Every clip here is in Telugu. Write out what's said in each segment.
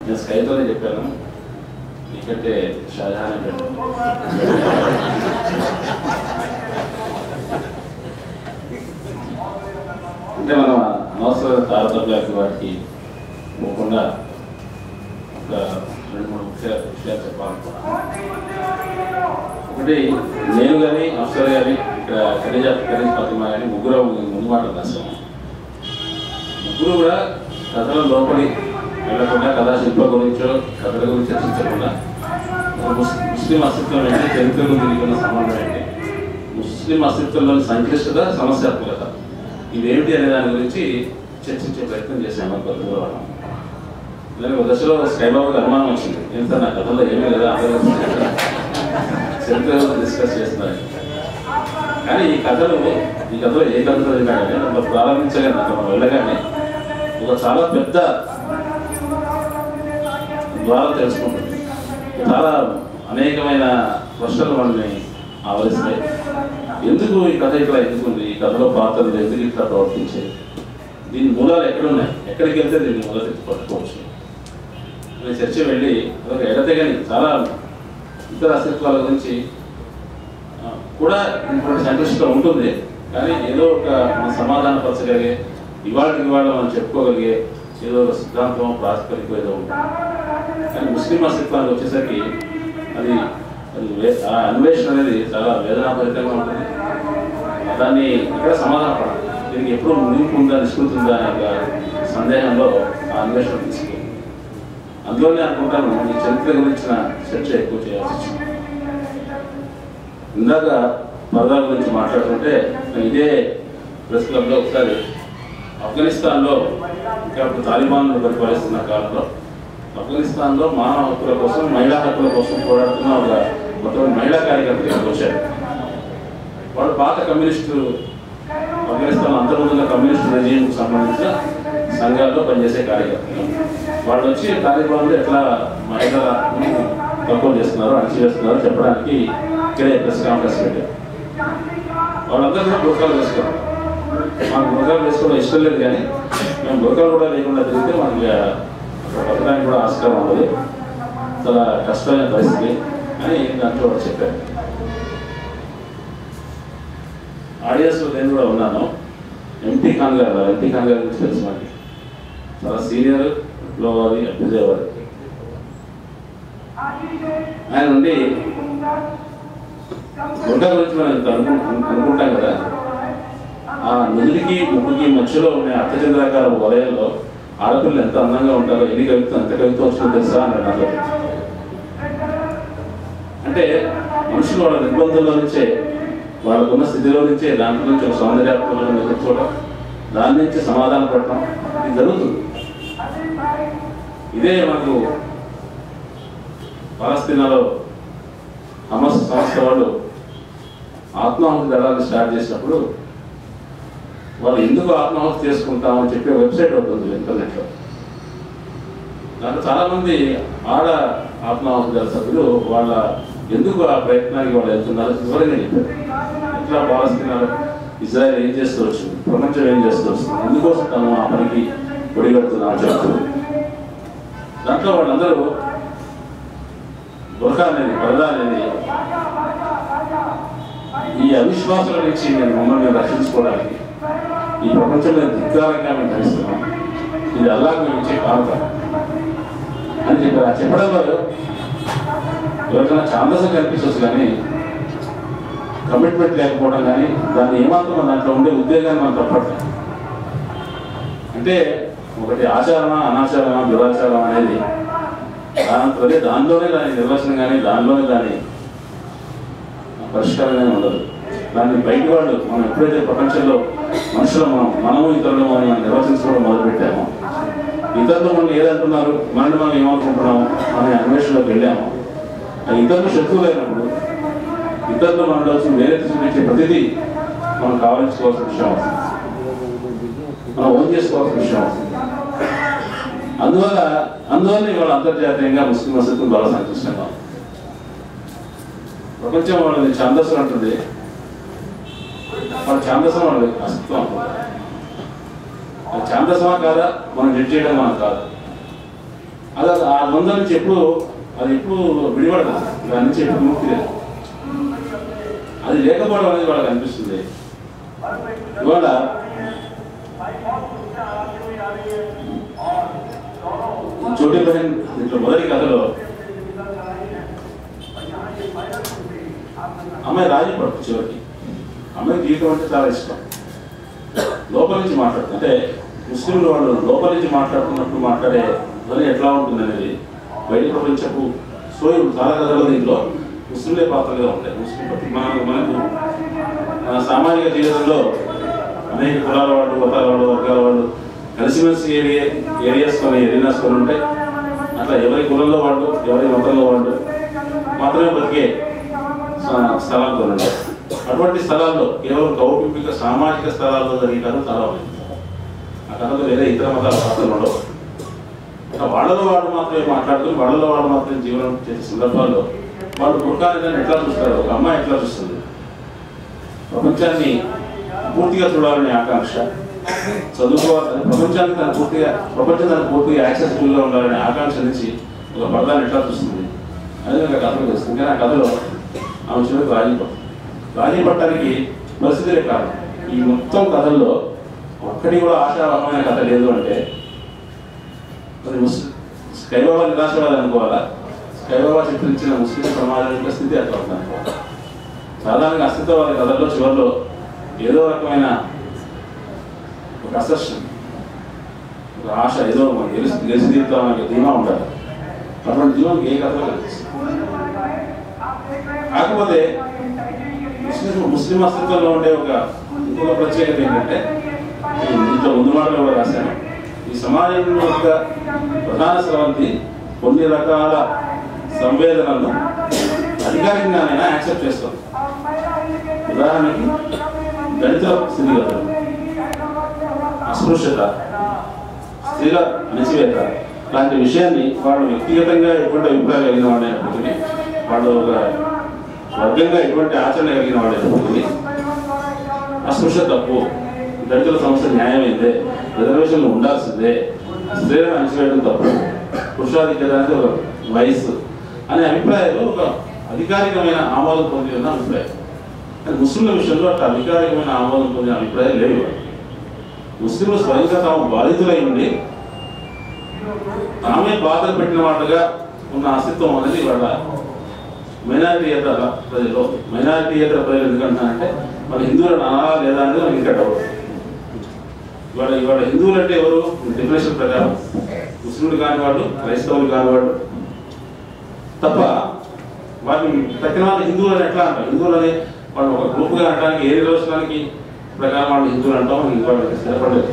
నేను స్కైతోనే చెప్పాను, నీకంటే షాజహాన్ అంటే మనం అనవసరమైన తారతమ్యాలకు వాటికి పోకుండా ఒక 2-3 విషయాలు చెప్పాలనుకున్నాను. ఒకటి, నేను కానీ అఫ్సర్ కానీ ఇక్కడ ఖరీజ్ ఫాతిమా కానీ ముగ్గురు ముందు మాటలు రాస్తాము. ముగ్గురు కూడా కథల లోపలి వెళ్ళకుండా కథా శిల్ప గురించో కథల గురించి చర్చించకుండా ముస్లిం అస్తిత్వం ఏంటి, చరిత్రలో దీనికి ఉన్న సంబంధం ఏంటి, ముస్లిం అస్తిత్వంలోని సంక్లిష్టత, సమస్యాత్మకత ఇవేమిటి అనే దాని గురించి చర్చించే ప్రయత్నం చేశాను. కొద్దిగా వాళ్ళం ఇలాగే ఒక దశలో స్కైబాబుకి అనుమానం వచ్చింది, ఎంత నా కథలో ఏమీ లేదా అందరూ చరిత్ర డిస్కస్ చేస్తున్నారు. కానీ ఈ కథలో ఏ కథ చదివినా కానీ మనం ప్రారంభించగానే మనం వెళ్ళగానే ఒక చాలా పెద్ద ద్వారా తెలుసుకుంటుంది. చాలా అనేకమైన ప్రశ్నలు మనల్ని ఆవరిస్తాయి. ఎందుకు ఈ కథ ఇట్లా ఎందుకుంది, ఈ కథలో పాత్రలు ఎందుకు ఇట్లా ప్రవర్తించాయి, దీని మూలాలు ఎక్కడున్నాయి, ఎక్కడికి వెళ్తే దీన్ని మూల తెచ్చి పట్టుకోవచ్చు అనే చర్చ వెళ్ళి అదొక ఎడతెగని చాలా ఇతర అస్తిత్వాల గురించి కూడా ఇంకొకటి సంక్లిష్టత ఉంటుంది. కానీ ఏదో ఒక మనం సమాధానపరచగలిగే ఇవాళ మనం చెప్పుకోగలిగే ఏదో ఒక సిద్ధాంతం ప్రాతిపదిక ఏదో ఉంటుంది. కానీ ముస్లిం అస్తిత్వానికి వచ్చేసరికి అది ఆ అన్వేషణ అనేది చాలా వేదనాభరితంగా ఉంటుంది. దాన్ని ఇక్కడ సమాధానపడాలి, దీనికి ఎప్పుడు ముగింపు ఉందా, నిష్కృతి ఉందా అనే ఒక సందేహంలో ఆ అన్వేషణ తీసుకుంది. అందులోనే అనుకుంటాను ఈ చరిత్ర గురించిన చర్చ ఎక్కువ చేయాల్సి వచ్చింది. ఇందాక పరదా గురించి మాట్లాడుతుంటే ఇదే ప్రెస్ క్లబ్లో ఒకసారి ఆఫ్ఘనిస్తాన్లో ఇంకా తాలిబాన్లు పరిపాలిస్తున్న కాలంలో ఆఫ్ఘనిస్తాన్లో మానవ హక్కుల కోసం, మహిళా హక్కుల కోసం పోరాడుతున్న ఒక మొత్తం మహిళా కార్యకర్తలు వచ్చారు. వాళ్ళు పాత కమ్యూనిస్టు ఆఫ్ఘనిస్తాన్ అంతర్గతంగా కమ్యూనిస్టు రెజీమ్కి సంబంధించిన సంఘాల్లో పనిచేసే కార్యకర్తలు. వాళ్ళు వచ్చి తాలిబాన్లు ఎట్లా మహిళలను తక్కువ చేస్తున్నారు, అణచివేస్తున్నారు చెప్పడానికి ఇక్కడే ప్రెస్ కాన్ఫరెన్స్ పెట్టారు. వాళ్ళందరూ కూడా బుర్కాలు వేసుకోవాలి. మాకు బుర్కాలు వేసుకోవడం ఇష్టం లేదు, కానీ మేము బుర్కాలు కూడా లేకుండా తిరిగితే మనకి బతకడానికి కూడా ఆస్కారం ఉండదు, చాలా కష్టమైన పరిస్థితి అని దాంట్లో కూడా చెప్పారు. ఆడియన్స్లో నేను కూడా ఉన్నాను. ఎంపీ ఖాన్ గారు గురించి తెలుసు మనకి, చాలా సీనియర్ విప్లవవాది, అభ్యుదయవాది. ఆయన నుండి బుర్కా గురించి మనం అనుకుంటాం కదా, ఆ నుదుటికి ముక్కుకి మధ్యలో ఉన్న అర్థచంద్రాకార వలయంలో ఆడపిల్లలు ఎంత అందంగా ఉంటారో, ఎంత కవిత్వం వచ్చిందో తెలుసా అని నాకు. అంటే మనుషులు వాళ్ళ నిర్బంధంలో నుంచే, వాళ్ళకున్న స్థితిలో నుంచే దాంట్లో నుంచి ఒక సౌందర్యాత్మకమైన ఎదుర్కోవడం, దాని నుంచి సమాధానం పడటం ఇది జరుగుతుంది. ఇదే మనకు పాలస్తీనాలో హమాస్ సంస్థ వాళ్ళు ఆత్మాహుతి దళాన్ని స్టార్ట్ చేసినప్పుడు వాళ్ళు ఎందుకు ఆత్మాహుతి చేసుకుంటామని చెప్పే వెబ్సైట్ అవుతుంది ఇంటర్నెట్లో. దాంట్లో చాలామంది ఆడ ఆత్మాహుతి దళ సభ్యులు వాళ్ళ ఎందుకు ఆ ప్రయత్నానికి వాళ్ళు వెళ్తున్నారో వివరంగా చెప్పారు. ఎట్లా పాలస్తీనాలో ఇజ్రాయెల్ ఏం చేస్తూ వచ్చింది, ప్రపంచం ఏం చేస్తూ వస్తుంది, ఎందుకోసం తను ఆ పనికి పొడిగడుతున్నామని చెప్తుంది. దాంట్లో వాళ్ళందరూ బుర్కా అనేది, పరదా అనేది ఈ అవిశ్వాసాల నుంచి నేను మమ్మల్ని రక్షించుకోవడానికి ఈ ప్రపంచంలో ధిక్కారంగా మేము ధరిస్తున్నాం, ఇది అల్లాహ్ మేము ఇచ్చే కానుక అని చెప్పారు. ఆ చెప్పడంలో ఎవరికైనా ఛాందసం కనిపించవచ్చు, కానీ కమిట్మెంట్ లేకపోవడం కానీ దాన్ని ఏమాత్రం దాంట్లో ఉండే ఉద్యోగాన్ని మనం తప్పట్లేదు. అంటే ఒకటి ఆచారమా, అనాచారమా, దురాచారం అనేది దానిలోనే దాని నిర్వచనం కానీ దానిలోనే దాని పరిష్కారంగానే ఉండదు. దాన్ని బయట వాళ్ళు మనం ఎప్పుడైతే ప్రపంచంలో మనుషులు మనము ఇతరులు అని మనం నిర్వచించుకోవడం మొదలుపెట్టామో, ఇతరులు మనం ఏదంటున్నారు, మనల్ని మనం ఏమనుకుంటున్నాము అనే అన్వేషణలోకి వెళ్ళాము. ఇతరులు శత్రువులైనప్పుడు ఇతరులు మనలో వచ్చి వేరే చూపించే ప్రతిదీ మనం కావాల్సుకోవాల్సిన విషయం అవుతుంది, మనం ఓన్ చేసుకోవాల్సిన విషయం అవుతుంది. అందువల్ల ఇవాళ అంతర్జాతీయంగా ముస్లిం అస్తిత్వం బాగా సంక్లిష్టంగా ఉంది. ప్రపంచం వాళ్ళని ఛాందస్సులు అంటుంది, వాళ్ళ ఛాందసం వాళ్ళ అస్తిత్వం అనుకుంటారు. ఛాందసమా కాదా మనం జడ్జ్ చేయడం మనం కాదు. అది ఆ ద్వంద్వ నుంచి ఎప్పుడు విడిపడదు, దాని నుంచి ఎప్పుడు ముక్తి లేదు. అది లేకపోవడం అనేది వాళ్ళకి అనిపిస్తుంది. ఇవాళ చోటీ బహన్ దీంట్లో మొదటి కథలో అమ్మాయి రాజీ పడుతుంది. చివరికి అమ్మాయి జీవితం అంటే చాలా ఇష్టం. లోపల నుంచి మాట్లాడుతుంది, అంటే ముస్లింలు వాళ్ళు లోపల నుంచి మాట్లాడుతున్నప్పుడు మాట్లాడే ధ్వని ఎట్లా ఉంటుంది అనేది బయట ప్రపంచపు సోయులు చాలా కథలు దీంట్లో ముస్లింలే పాత్రగా ఉంటాయి. మనకు సామాజిక జీవితంలో అనేక కులాల వాళ్ళు, మతాల వాళ్ళు, వర్గాల వాళ్ళు కలిసిమెలిసి ఏరియాస్ కొన్ని ఎరీనాస్ కొన్ని ఉంటాయి. అట్లా ఎవరి కులంలో వాళ్ళు, ఎవరి మతంలో వాళ్ళు మాత్రమే బతికే స్థలాలు కొన్ని ఉంటాయి. అటువంటి స్థలాల్లో కేవలం కౌటుంబిక సామాజిక స్థలాల్లో జరిగే కథలు చాలా ఉన్నాయి. ఆ కథలో వేరే ఇతర మతాల పాత్రలు ఉండవు. వాళ్ళలో వాళ్ళు మాత్రమే మాట్లాడుతూ వాళ్ళలో వాళ్ళు మాత్రమే జీవనం చేసే సందర్భాల్లో వాళ్ళు పురుషాన్ని ఎట్లా చూస్తారు, ఒక అమ్మాయి ఎట్లా చూస్తుంది, ప్రపంచాన్ని పూర్తిగా చూడాలనే ఆకాంక్ష, చదువుకోవాలి, ప్రపంచం తను పూర్తిగా యాక్సెసిబుల్గా ఉండాలనే ఆకాంక్ష నుంచి ఒక పర్దాన్ని ఎట్లా చూస్తుంది అనేది ఒక కథలో తెలుస్తుంది. కానీ ఆ కథలో ఆమె చివరికి రాజీ పట్టడానికి పరిస్థితులే కాదు. ఈ మొత్తం కథల్లో ఒక్కటి కూడా ఆశావహమైన కథ లేదు అంటే అది స్కైబాబా నిరాశవాది అనుకోవాలా, స్కైబాబా చిత్రించిన ముస్లిం సమాజం యొక్క స్థితి అట్లా ఉందనుకోవాలి. సాధారణంగా అస్తిత్వవాద కథల్లో చివరిలో ఏదో రకమైన ఒక అసర్షన్, ఒక ఆశ, ఏదో గెలిచి తీరుతామనే ధీమా ఉండాలి. అటువంటి ధీమానికి ఏ కథలో కనిపిస్తుంది. కాకపోతే ముస్లిం అస్తిత్వంలో ఉండే ఇంకొక ప్రత్యేకత ఏంటంటే, ఇంట్లో ముందు మాటలు కూడా రాశాను, ఈ సమాజం యొక్క ప్రధాన స్రవంతి కొన్ని రకాల సంవేదనలను అధికారికంగానైనా యాక్సెప్ట్ చేస్తుంది. ఉదాహరణకి దళిత స్థితిగతులు, అస్పృశ్యత, స్త్రీల అణచివేత లాంటి విషయాన్ని వాళ్ళు వ్యక్తిగతంగా ఎటువంటి అభిప్రాయం కలిగిన వాడైనప్పటికీ, వాళ్ళు ఒక వర్గంగా ఎటువంటి ఆచరణ కలిగిన వాడైనప్పటికీ అస్పృశ్యత తప్పు, దళితుల సమస్య న్యాయమైందే, రిజర్వేషన్లు ఉండాల్సిందే, స్త్రీలను అణచివేయడం తప్పు, పురుషాధిక్యానికి ఒక వయస్సు అనే అభిప్రాయాలు ఒక అధికారికమైన ఆమోదం పొందిన అభిప్రాయం. కానీ ముస్లింల విషయంలో అట్లా అధికారికమైన ఆమోదం పొందిన అభిప్రాయాలు లేవు. ముస్లింలు స్వయంగా తాము బాధితులై ఉండి తామే బాధలు పెట్టిన వాళ్ళుగా ఉన్న అస్తిత్వం అనేది వాళ్ళ మైనారిటీయేతర ప్రజలు. మైనారిటీయేతర ప్రజలు ఎందుకంటున్నారంటే మన హిందువులను అనాలా లేదా అనేది మనకి ఇంకా డౌట్. ఇవాళ హిందువులు అంటే ఎవరు? డెఫినేషన్ ప్రకారం ముస్లింలు కాని వాళ్ళు, క్రైస్తవులు కాని వాళ్ళు తప్ప వాటిని తక్కిన వాళ్ళు హిందువులని ఎట్లా అంటారు? హిందువులని వాళ్ళు ఒక గ్రూప్గా అనడానికి ఏ నిర్వచనానికి ప్రకారం వాళ్ళు హిందువులు అంటాం వాళ్ళకి స్థిరపడలేదు.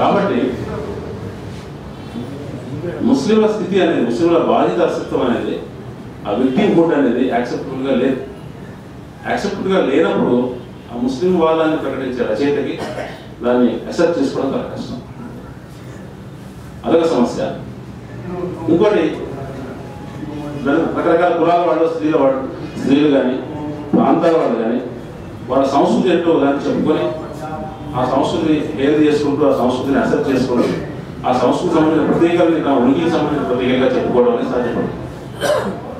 కాబట్టి ముస్లింల స్థితి అనేది, ముస్లింల బాధిత అస్తిత్వం అనేది, ఆ విక్టిమ్హుడ్ అనేది యాక్సెప్టబుల్గా లేదు. యాక్సెప్టబుల్గా లేనప్పుడు ఆ ముస్లిం వాదాన్ని ప్రకటించే రచయితకి దాన్ని అక్సెప్ట్ చేసుకోవడం చాలా కష్టం. అదొక సమస్య. ఇంకోటి, రకరకాల కులాల వాళ్ళు, స్త్రీలు కానీ ప్రాంతాల వాళ్ళు కానీ వాళ్ళ సంస్కృతి ఏంటో దాన్ని చెప్పుకొని ఆ సంస్కృతిని ఏది చేసుకుంటూ ఆ సంస్కృతిని అక్సెప్ట్ చేసుకుంటూ ఆ సంస్కృతి సంబంధించిన ప్రతీకల్ని తమ ఉనికికి సంబంధించిన ప్రతీకగా చెప్పుకోవడం అనేది సాధ్యపడుతుంది.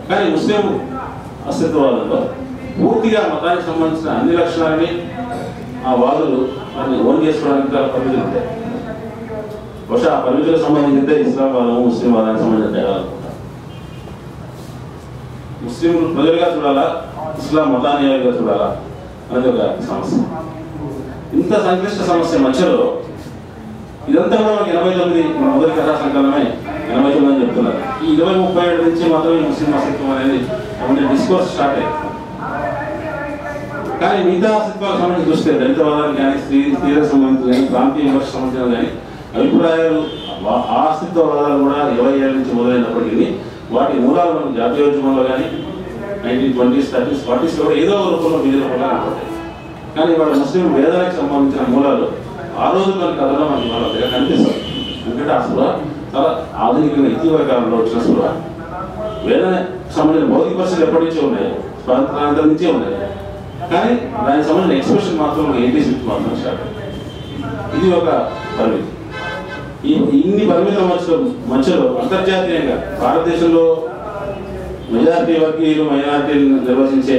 కానీ ముస్లిం అస్తిత్వవాదంలో పూర్తిగా మతానికి సంబంధించిన అన్ని లక్షణాలని ఆ వాదులు వాటిని ఓన్ చేసుకోవడానికి చాలా పరిమితులు ఉంటాయి. బహుశా ఆ పరిమితులకు సంబంధించిందే ఇస్లాం వాదము, ముస్లిం వాదానికి సంబంధించిన తేడా అనుకుంటా. ముస్లింలు ప్రజలుగా చూడాలా, ఇస్లాం మతానుయాయులుగా చూడాలా అనేది ఒక సమస్య. ఇంత సంక్లిష్ట సమస్య మధ్యలో ఇదంతా కూడా 89 మొదటి కథా సంకలనమే 89 అని చెప్తున్నారు. ఈ 20-37 నుంచి మాత్రమే ముస్లిం అస్తిత్వం అనేది డిస్కోర్స్ స్టార్ట్ అయ్యింది. కానీ మిగతా అస్తిత్వాలకు సంబంధించి చూస్తే దళితవాదానికి కానీ, స్త్రీలకు సంబంధించి కానీ, ప్రాంతీయ విమర్శకు సంబంధించిన కానీ అభిప్రాయాలు, ఆ అస్తిత్వవాదాలు కూడా 20 ఏళ్ళ నుంచి మొదలైనప్పటికీ వాటి మూలాలు మనకు జాతీయోద్యమంలో కానీ 1920s, 30s, 40s కూడా ఏదో రూపంలో వివిధ రూపంలో కనపడతాయి. కానీ వాళ్ళ ముస్లిం వేదానికి సంబంధించిన మూలాలు ఆ రోజు మన కథలో మనకి వాళ్ళ దగ్గర కనిపిస్తుంది. ఎందుకంటే ఆ స్పృహ చాలా ఆధునికంగా ఇటీవల కాలంలో వచ్చిన స్పృహ. వేదానికి సంబంధించిన భౌతిక పరిస్థితులు ఎప్పటి నుంచో ఉన్నాయి, స్వాతంత్రాంతరం నుంచే ఉన్నాయి. కానీ దానికి సంబంధించిన ఎక్స్ప్రెషన్ మాత్రం 80s నుంచి మాత్రం స్టార్ట్. ఇది ఒక పరిమితి. ఇన్ని పరిమితుల మధ్యలో అంతర్జాతీయంగా భారతదేశంలో మెజారిటీ వర్గీయులు మైనారిటీలను నిర్వచించే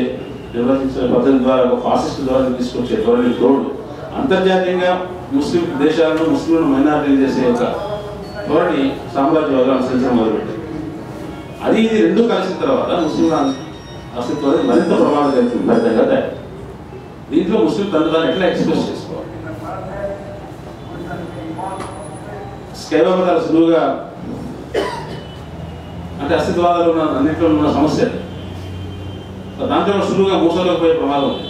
పద్ధతి ద్వారా ఒక ఫాసిస్ట్ ద్వారా తీసుకొచ్చే ధోరణి తోడు అంతర్జాతీయంగా ముస్లిం దేశాలను ముస్లింలను మైనారిటీలు చేసే ఒక ధోరణి సామ్రాజ్యవాదం అనుసరించడం మొదలుపెట్టింది. అది ఇది రెండు కలిసిన తర్వాత ముస్లింల అస్తిత్వానికి మరింత ప్రమాదకరంగా తయారు. దీంట్లో ముస్లిం తండ్రులను ఎట్లా ఎక్స్ప్రెస్ చేసుకోవాలి? స్కైబాబతాలు సులువుగా అంటే అస్తిత్వాదాలు ఉన్న అన్నింటిలో ఉన్న సమస్య దాంట్లో సులువుగా మూసలోకి పోయే ప్రమాదం ఉంది.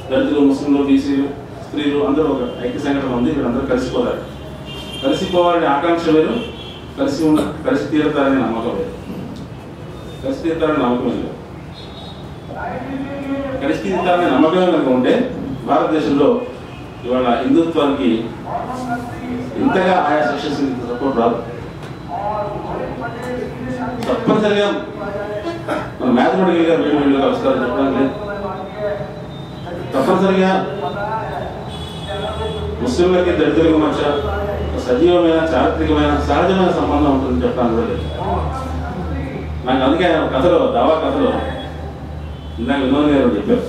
దళితులు, ముస్లింలు, బీసీలు, స్త్రీలు అందరూ ఒక ఐక్య సంఘటన ఉంది. వీళ్ళందరూ కలిసిపోతారు. కలిసిపోవాలని ఆకాంక్ష వేరు, కలిసి తీరుతారనే నమ్మకం వేరు. కలిసి తీరుతారనే నమ్మకం లేదు. కలిసి తీరుతారనే నమ్మకం కనుక ఉంటే భారతదేశంలో ఇవాళ హిందుత్వానికి ఇంతగా ఆయా సెక్షన్స్ సపోర్ట్ రాదు. తప్పనిసరిగా మన మ్యాథమెటికల్గా వీళ్ళు కలుస్తారని చెప్పడం లేదు. తప్పనిసరిగా ముస్లింలకి దళితులకు మధ్య సజీవమైన, చారిత్రకమైన, సహజమైన సంబంధం ఉంటుందని చెప్పడానికి కూడా లేదు. నాకు అందుకే కథలో దావా కథలో ఇందాక వినోద్ గారు చెప్పారు,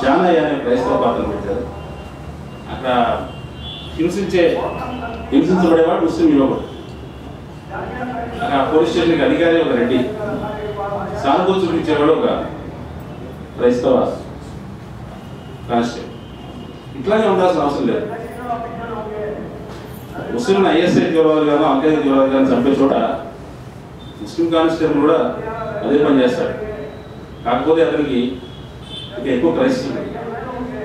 జానయ్య అనే క్రైస్తవ పాత్ర పెట్టారు. అక్కడ హింసించబడేవాడు ముస్లిం యువకుడు. అక్కడ పోలీస్ స్టేషన్కి అధికారి ఒక రెడ్డి, సానుభూతి చూపించేవాడు ఒక క్రైస్తవ కానిస్టేబుల్. ఇట్లాగే ఉండాల్సిన అవసరం లేదు. ముస్లిం ఐఎస్ఐ తీవ్రవాది గాను, అంకేది తీవ్రవాది గాను చంపే చోట ముస్లిం కానిస్టేబుల్ కూడా అదే పని చేస్తాడు. కాకపోతే అతనికి ఇక ఎక్కువ క్రైస్తవం,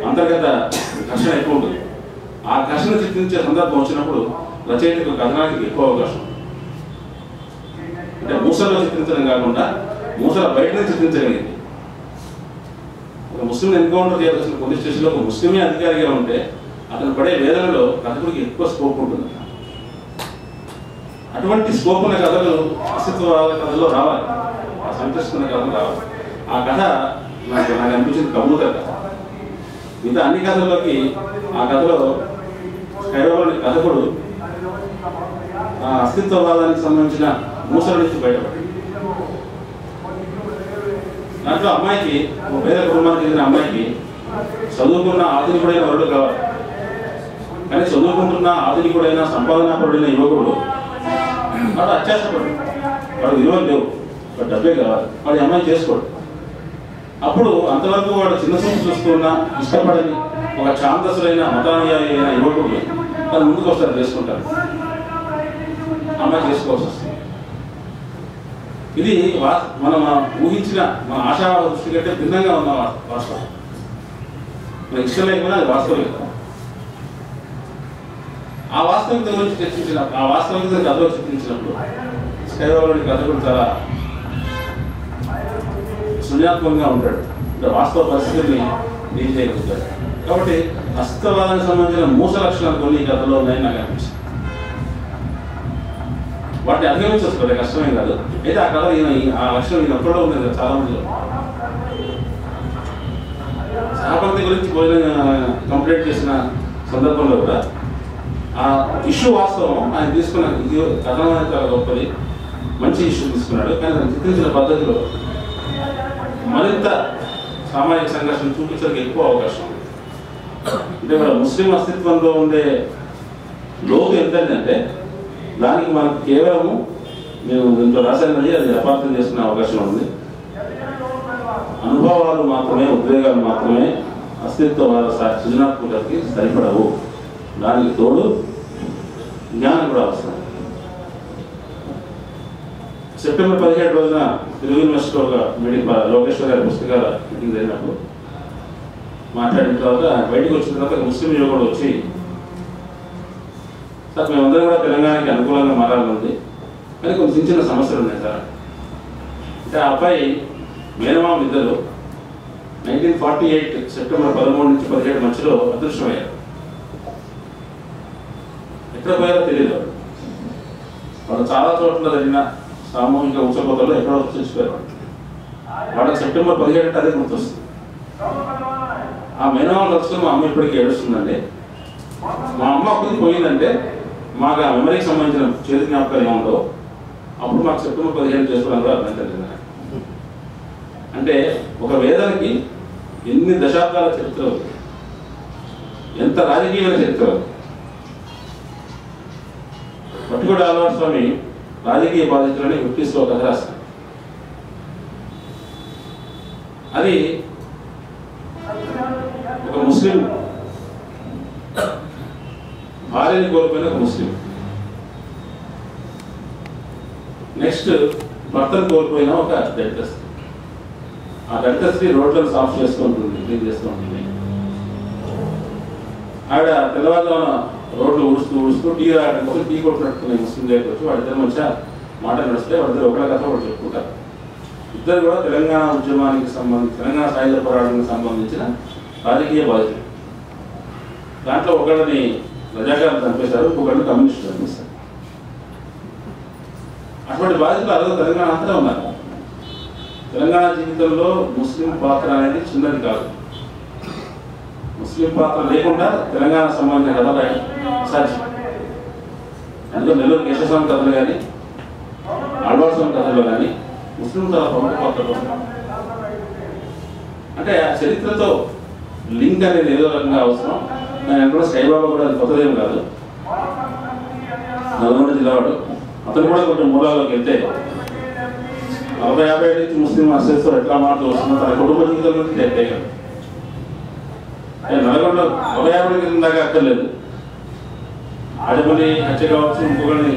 అంతర్గత ఘర్షణ ఎక్కువ ఉంటుంది. ఆ ఘర్షణ చిత్రించే సందర్భం వచ్చినప్పుడు రచయితకు కథనానికి ఎక్కువ అవకాశం. అంటే మూసలో చిత్రించడం కాకుండా మూసల బయటనే చిత్రించగలిగింది. ఒక ముస్లిం ఎన్కౌంటర్ చేయాల్సిన పోలీస్ స్టేషన్లో ఒక ముస్లిమే అధికారిగా ఉంటే అతను పడే వేదనలో కథకుడికి ఎక్కువ స్కోప్ ఉంటుంది. అటువంటి స్కోప్ ఉన్న కథలు అస్తిత్వవాద కథలో రావాలి, ఆ సంతృష్టిన్న కథలు రావాలి. ఆ కథ నాకు అనిపించింది కబూతర్ కథ. మిగతా అన్ని కథల్లోకి ఆ కథలో స్కైబాబుని కథకుడు ఆ అస్తిత్వవాదానికి సంబంధించిన మూసల నుంచి బయటపడి దాంట్లో అమ్మాయికి, పేద కుటుంబానికి చెందిన అమ్మాయికి చదువుకున్న ఆధునికుడైన వరుడు కావాలి. కానీ చదువుకుంటున్న ఆధునికుడైన సంపాదనాపరుడైన యువకుడు వాడు అత్యాశపడు, వాడు విలువలు లేవు, వాడు డబ్బే కావాలి, వాడి అమ్మాయి చేసుకోడు. అప్పుడు అంతవరకు వాడు చిన్న చూపు చూస్తున్న ఇష్టపడని ఒక ఛాందసులైన మతానుయాయి అయిన యువకుడు తను ముందుకు వస్తారు, చేసుకుంటారు, అమ్మాయి చేసుకోవాల్సి వస్తుంది. ఇది మనం ఊహించిన మన ఆశా దృష్టి కంటే భిన్నంగా ఉన్న వాస్తవం. మనకి ఇష్టం లేకపోయినా అది వాస్తవికత. ఆ వాస్తవికత గురించి చర్చించినప్పుడు, ఆ వాస్తవికత కథలో చర్చించినప్పుడు స్కైబాబుని కథకుడు చాలా సృజనాత్మకంగా ఉంటాడు. అంటే వాస్తవ పరిస్థితిని డీల్ చేయగలుగుతాడు. కాబట్టి అస్తిత్వవాదానికి సంబంధించిన మూస లక్షణాలు కొన్ని ఈ కథలో ఉన్నాయని నాకు అనిపిస్తుంది. వాటిని అధిగమించవచ్చు, పెద్ద కష్టమే కాదు. అయితే ఆ కథ ఆ లక్షణం ఈయన ఒక్కడో ఉండేది చాలా మందిలో. సహపంక్తి గురించి భోజనం కంప్లీట్ చేసిన సందర్భంలో కూడా ఆ ఇష్యూ వాస్తవం ఆయన తీసుకున్న కథ అనేది చాలా గొప్పది, మంచి ఇష్యూ తీసుకున్నాడు. కానీ ఆయన చిత్రించిన పద్ధతిలో మరింత సామాజిక సంఘర్షణ చూపించడానికి ఎక్కువ అవకాశం ఉంది. అంటే మన ముస్లిం అస్తిత్వంలో ఉండే లోతు ఎంతంటే దానికి మనకు కేవలము నేను దీంట్లో రాశానని అది అపార్థం చేసుకునే అవకాశం ఉంది. అనుభవాలు మాత్రమే, ఉద్వేగాలు మాత్రమే అస్తిత్వవాద సృజనాత్మకతకి సరిపడవు. దానికి తోడు జ్ఞానం కూడా అవసరం. సెప్టెంబర్ 17 రోజున తెలుగు యూనివర్సిటీ ఒక మీటింగ్, లోకేశ్వర్ గారి పుస్తకాల మీటింగ్ జరిగినప్పుడు మాట్లాడిన తర్వాత బయటకు వచ్చిన తర్వాత ముస్లిం యువకుడు వచ్చి, సార్ మేమందరం కూడా తెలంగాణకి అనుకూలంగా మారాలనుంది, కానీ కొన్ని చిన్న చిన్న సమస్యలు ఉన్నాయి సార్. అంటే ఆ అబ్బాయి మేనమామ ఇద్దరు 1948 సెప్టెంబర్ 13 నుంచి 17 మధ్యలో అదృశ్యమయ్యారు. ఎక్కడ పోయారో తెలియదు. వాళ్ళు చాలా చోట్ల జరిగిన సామూహిక ఉత్సవాలలో ఎక్కడో చూసిపోయారు. వాళ్ళకి సెప్టెంబర్ 17 అదే గుర్తొస్తుంది. ఆ మేనమామ తలుచుకుని మా అమ్మ ఇప్పటికీ ఏడుస్తుందండి. మా అమ్మ అప్పటికి పోయిందంటే మాకు ఆ మెమరీకి సంబంధించిన చేతి జ్ఞాపకాలు ఏముండవు, అప్పుడు మాకు సెప్టెంబర్ 15 చేసుకోవడానికి కూడా అభ్యంతరం. అంటే ఒక వేదానికి ఎన్ని దశాబ్దాల చరిత్ర, ఎంత రాజకీయమైన చరిత్ర. పట్టుకోటి ఆళ్వార్ స్వామి రాజకీయ బాధితులని 50s లో కథ రాస్తారు. అది ఒక ముస్లిం భార్యని కోల్పోయిన ఒక ముస్లిం, నెక్స్ట్ భర్తను కోల్పోయిన ఒక దళిత స్త్రీ. ఆ దళిత స్త్రీ రోడ్లను సాఫ్ చేస్తూ ఉంటుంది, క్లీన్ చేస్తూ ఉంటుంది. ఆవిడ తెల్లవారుజామున రోడ్లు ఊడుస్తూ టీ రావడం కోసం టీ కొట్టినట్టుకునే ముస్లిం దగ్గరికి వచ్చి వాడిద్దరు మంచిగా మాట నడిస్తే వాడిద్దరు ఒకళ్ళ కథ ఒకటి చెప్పుకుంటారు. ఇద్దరు కూడా తెలంగాణ ఉద్యమానికి సంబంధించి తెలంగాణ సాయుధ పోరాటానికి సంబంధించిన రాజకీయ బాధితులు. దాంట్లో ఒకళ్ళని రజాకారులు చంపేశారు, ఒకళ్ళు కమ్యూనిస్టులు చంపేశారు. అటువంటి బాధితులు అలా తెలంగాణ అంతా ఉన్నారు. తెలంగాణ జీవితంలో ముస్లిం పాత్ర అనేది చిన్నది కాదు. ముస్లిం పాత్ర లేకుండా తెలంగాణ సంబంధించిన కథలు అసాధ్యం. అందులో నెల్లూరు కేశవస్వామి కథలు కానీ ఆళ్వార్ స్వామి కథల్లో కానీ ముస్లిం చాలా ప్రముఖ పాత్ర. అంటే ఆ చరిత్రతో లింక్ అనేది ఏదో రకంగా అవసరం. నేను కూడా సాయిబాబా కూడా అది కొత్తదేం కాదు, నల్గొండ జిల్లావాడు. అతను కూడా కొంచెం మూలాల్లోకి వెళ్తే 40-50 నుంచి ముస్లిం అసెస్తో ఎట్లా మాటలు వస్తుందో తన కుటుంబ జీవితం నుంచి తెలియదు. నల్గొండ 40-50 క్రితం దాకా అక్కర్లేదు. ఆడపల్లి హత్య కావచ్చు, ఇంకొకరిని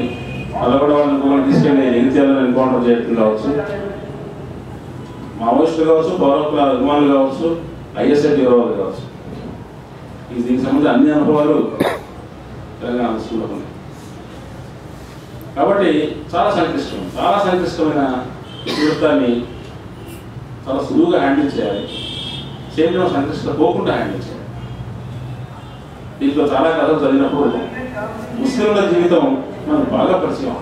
నల్లగొండ వాళ్ళని ఇంకొకరిని తీసుకెళ్ళి ఎన్నికలను ఎన్కౌంటర్ చేయడం కావచ్చు, మావోయిస్టులు కావచ్చు, పౌరకుల అభిమానులు కావచ్చు, ఐఎస్ఐ తీవ్రవాదులు కావచ్చు. దీనికి సంబంధించిన అన్ని అనుభవాలు తెలంగాణ ముస్లింలో ఉన్నాయి. కాబట్టి చాలా సంక్లిష్టమైన ఇతివృత్తాన్ని చాలా సులువుగా హ్యాండిల్ చేయాలి. సేమ్ టైం సంక్లిష్టత పోకుండా హ్యాండిల్ చేయాలి. దీంట్లో చాలా కథలు చదివినప్పుడు ముస్లింల జీవితం మనకు బాగా పరిచయం.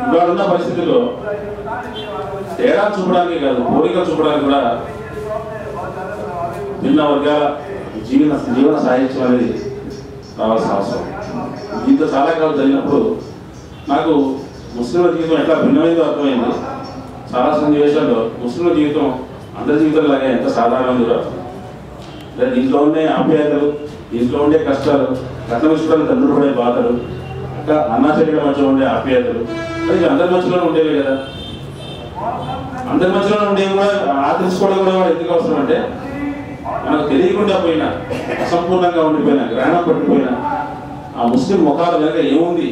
ఇవాళ పరిస్థితుల్లో తేడా చూపడానికి కాదు, పోలికలు చూపడానికి కూడా భిన్న వర్గాల జీవన సాహిత్యం అనేది రావాల్సిన అవసరం. దీంతో చాలా కాలం జరిగినప్పుడు నాకు ముస్లింల జీవితం ఎట్లా భిన్నమైందో అర్థమైంది. చాలా సన్నివేశాల్లో ముస్లింల జీవితం అందరి జీవితంలాగే ఎంత సాధారణంగా అంటే దీంట్లో ఉండే ఆప్యాయతలు, దీంట్లో ఉండే కష్టాలు, కట్నం ఇష్టం తండ్రులు పడే బాధలు, ఇంకా అన్నాచర్యల మధ్య ఉండే ఆప్యాయతలు, అది అందరి మధ్యలోనే ఉండేవి కదా. అందరి మధ్యలోనే ఉండేవి కూడా ఆ తెలుసుకోవడం కూడా ఎందుకు అవసరం అంటే మనకు తెలియకుండా పోయినా, అసంపూర్ణంగా ఉండిపోయినా, గ్రహణం పట్టిపోయినా ఆ ముస్లిం ముఖాల వెనక ఏముంది,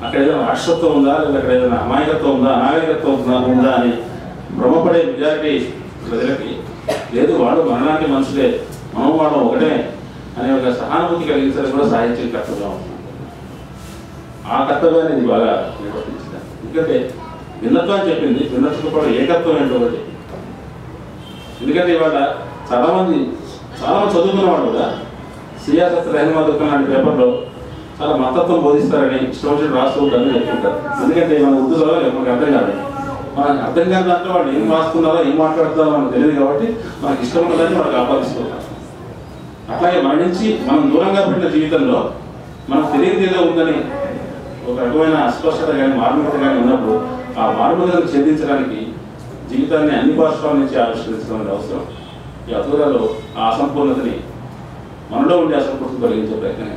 అక్కడ ఏదైనా రాష్ట్రత్వం ఉందా, లేదా అక్కడ ఏదైనా అమాయకత్వం ఉందా, అనాగరికత్వం ఉందా అని భ్రమపడే మెజారిటీ ప్రజలకి లేదు, వాడు మనలాంటి మనుషులే, మనం వాడు ఒకటే అనే ఒక సహానుభూతి కలిగించడం కూడా సాహిత్యం కర్తవ్యం అవుతుంది. ఆ కర్తవ్యాన్ని ఇది బాగా నిర్వర్తించింది. ఎందుకంటే భిన్నత్వం అని చెప్పింది, భిన్నత్వం కూడా ఏకత్వం ఏంటో ఒకటి. ఎందుకంటే ఇవాళ చాలామంది చదువుకున్న వాళ్ళు కూడా సియాసత్ రెహమాన్ లాంటి పేపర్లో చాలా మతత్వం బోధిస్తారని ఇష్టం వచ్చినట్టు రాస్తూ ఉంటారని చెప్పుకుంటారు. ఎందుకంటే మన ఉర్దూ చదవాలి, మనకు అర్థం కాదు. మనకు అర్థం కాని దాంట్లో వాళ్ళు ఏం రాస్తున్నారో ఏం మాట్లాడుతున్నారో మనకు తెలియదు కాబట్టి మనకి ఇష్టం ఉన్నదాన్ని మనకు ఆపాదిస్తుంటారు. అట్లాగే మన నుంచి మనం దూరంగా పెట్టిన జీవితంలో మనకు తెలియదు ఏదో ఉందని ఒక రకమైన అస్పష్టత కానీ మార్మికత కానీ ఉన్నప్పుడు ఆ మార్మికతను ఛేదించడానికి జీవితాన్ని అన్ని పార్శ్వాల నుంచి ఆవిష్కరించడం అవసరం. ఈ అధూరాలో ఆ అసంపూర్ణతని మనలో ఉండే అసంపూర్ణత కలిగించే ప్రయత్నం